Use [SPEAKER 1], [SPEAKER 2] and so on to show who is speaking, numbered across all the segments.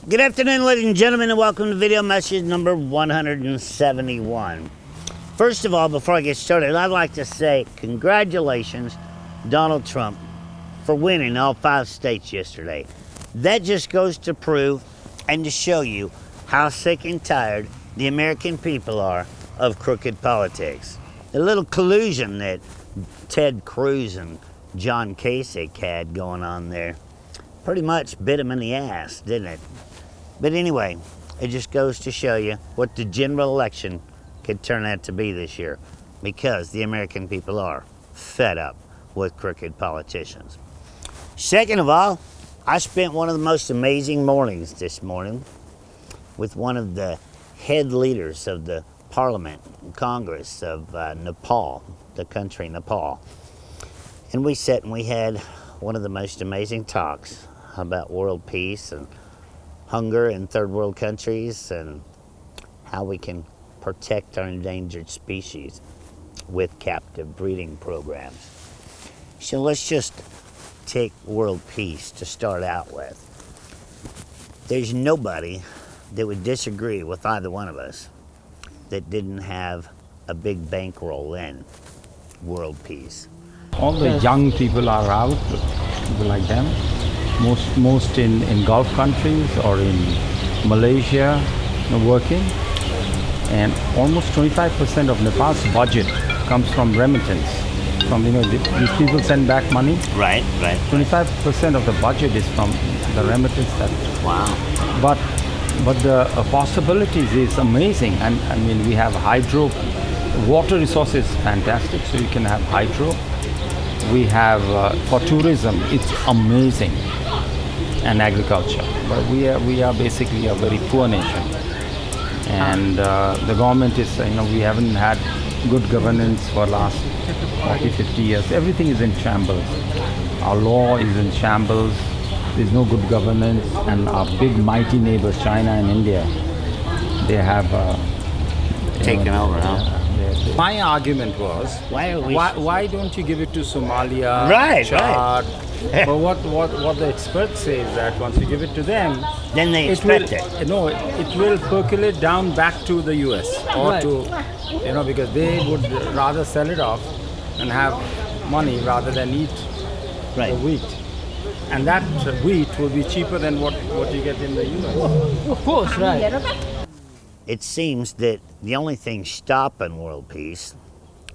[SPEAKER 1] Good afternoon, ladies and gentlemen, and welcome to video message number 171. First of all, before I get started, I'd like to say congratulations, Donald Trump, for winning all 5 states yesterday. That just goes to prove and to show you how sick and tired the American people are of crooked politics. The little collusion that Ted Cruz and John Kasich had going on there pretty much bit him in the ass, didn't it? But anyway, it just goes to show you what the general election could turn out to be this year, because the American people are fed up with crooked politicians. Second of all, I spent one of the most amazing mornings this morning with one of the head leaders of the Parliament and Congress of Nepal, the country Nepal. And we sat and we had one of the most amazing talks about world peace and hunger in third world countries and how we can protect our endangered species with captive breeding programs. So let's just take world peace to start out with. There's nobody that would disagree with either one of us that didn't have a big bankroll in world peace.
[SPEAKER 2] All the young people are out, people like them, most in Gulf countries or in Malaysia, working. And almost 25% of Nepal's budget comes from remittance. From, these people send back money.
[SPEAKER 1] Right.
[SPEAKER 2] 25% of the budget is from the remittance.
[SPEAKER 1] Wow.
[SPEAKER 2] But the possibilities is amazing. And I mean, we have hydro, water resources fantastic. So you can have hydro. We have for tourism, it's amazing, and agriculture. But we are basically a very poor nation, and the government is, we haven't had good governance for last 40, 50 years. Everything is in shambles. Our law is in shambles. There's no good governance, and our big mighty neighbors, China and India, they have
[SPEAKER 1] taken over, huh?
[SPEAKER 2] My argument was, why don't you give it to Somalia, Chad? But what the experts say is that once you give it to them,
[SPEAKER 1] then they expect it.
[SPEAKER 2] No, it will percolate down back to the US or to, because they would rather sell it off and have money rather than eat the wheat. And that wheat will be cheaper than what you get in the US.
[SPEAKER 3] Of course, right.
[SPEAKER 1] It seems that the only thing stopping world peace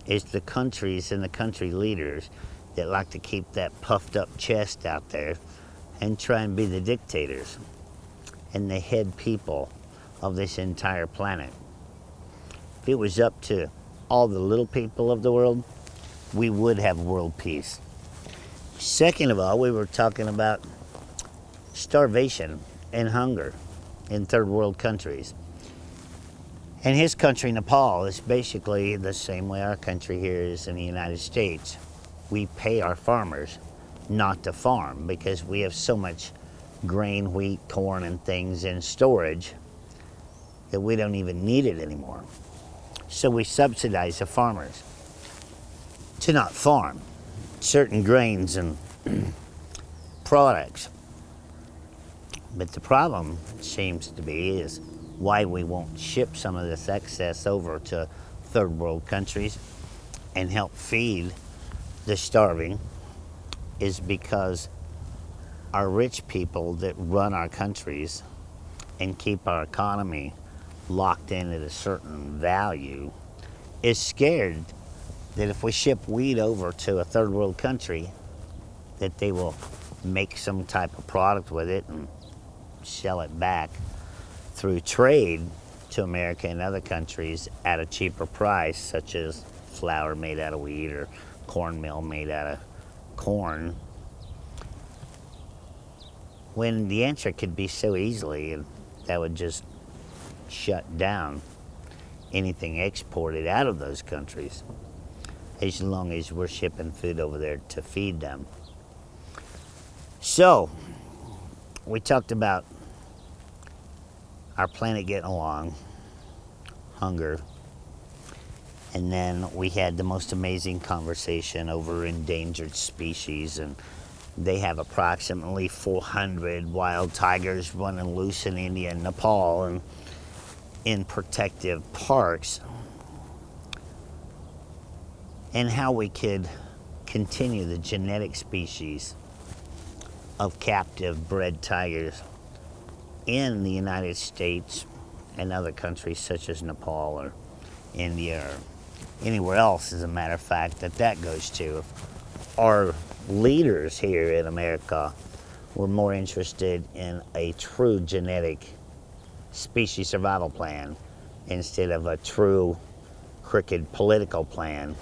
[SPEAKER 1] is the countries and the country leaders that like to keep that puffed up chest out there and try and be the dictators and the head people of this entire planet. If it was up to all the little people of the world, we would have world peace. Second of all, we were talking about starvation and hunger in third world countries. And his country, Nepal, is basically the same way our country here is in the United States. We pay our farmers not to farm because we have so much grain, wheat, corn, and things in storage that we don't even need it anymore. So we subsidize the farmers to not farm certain grains and products. But the problem seems to be is why we won't ship some of this excess over to third world countries and help feed the starving is because our rich people that run our countries and keep our economy locked in at a certain value is scared that if we ship wheat over to a third world country that they will make some type of product with it and sell it back through trade to America and other countries at a cheaper price, such as flour made out of wheat or cornmeal made out of corn, when the answer could be so easily, and that would just shut down anything exported out of those countries, as long as we're shipping food over there to feed them. So, we talked about our planet getting along, hunger, and then we had the most amazing conversation over endangered species and They have approximately 400 wild tigers running loose in India and Nepal and in protective parks. And how we could continue the genetic species of captive bred tigers in the United States and other countries such as Nepal or India or anywhere else, as a matter of fact, that goes to. Our leaders here in America were more interested in a true genetic species survival plan instead of a true crooked political plan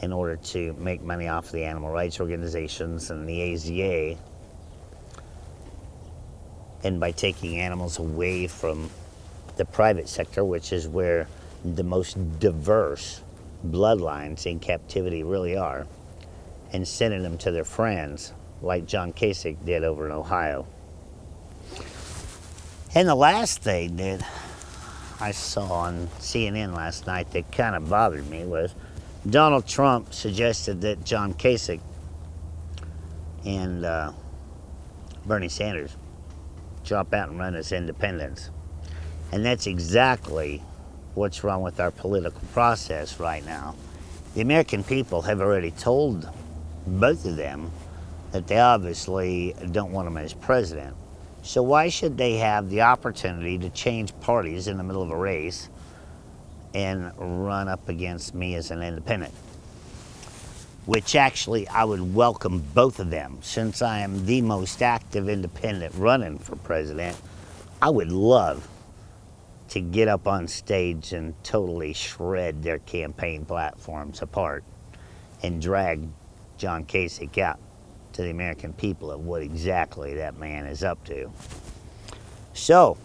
[SPEAKER 1] in order to make money off the animal rights organizations and the AZA, and by taking animals away from the private sector, which is where the most diverse bloodlines in captivity really are, and sending them to their friends, like John Kasich did over in Ohio. And the last thing that I saw on CNN last night that kind of bothered me was Donald Trump suggested that John Kasich and Bernie Sanders drop out and run as independents. And that's exactly what's wrong with our political process right now. The American people have already told both of them that they obviously don't want him as president. So why should they have the opportunity to change parties in the middle of a race and run up against me as an independent? Which actually I would welcome both of them. Since I am the most active independent running for president, I would love to get up on stage and totally shred their campaign platforms apart and drag John Kasich out to the American people of what exactly that man is up to. So,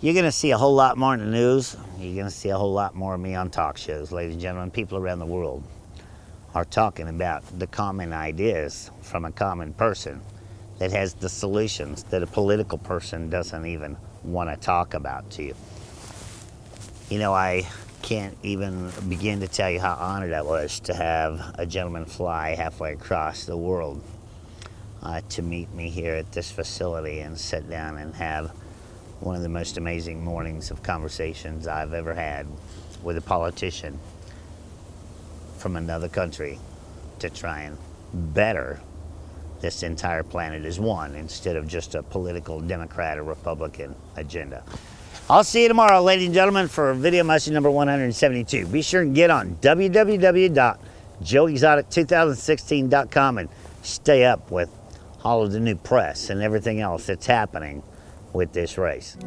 [SPEAKER 1] you're going to see a whole lot more in the news. You're going to see a whole lot more of me on talk shows, ladies and gentlemen. People around the world are talking about the common ideas from a common person that has the solutions that a political person doesn't even want to talk about to you. You know, I can't even begin to tell you how honored I was to have a gentleman fly halfway across the world to meet me here at this facility and sit down and have one of the most amazing mornings of conversations I've ever had with a politician from another country to try and better this entire planet as one instead of just a political Democrat or Republican agenda. I'll see you tomorrow, ladies and gentlemen, for video message number 172. Be sure and get on www.joeexotic2016.com and stay up with all of the new press and everything else that's happening with this race.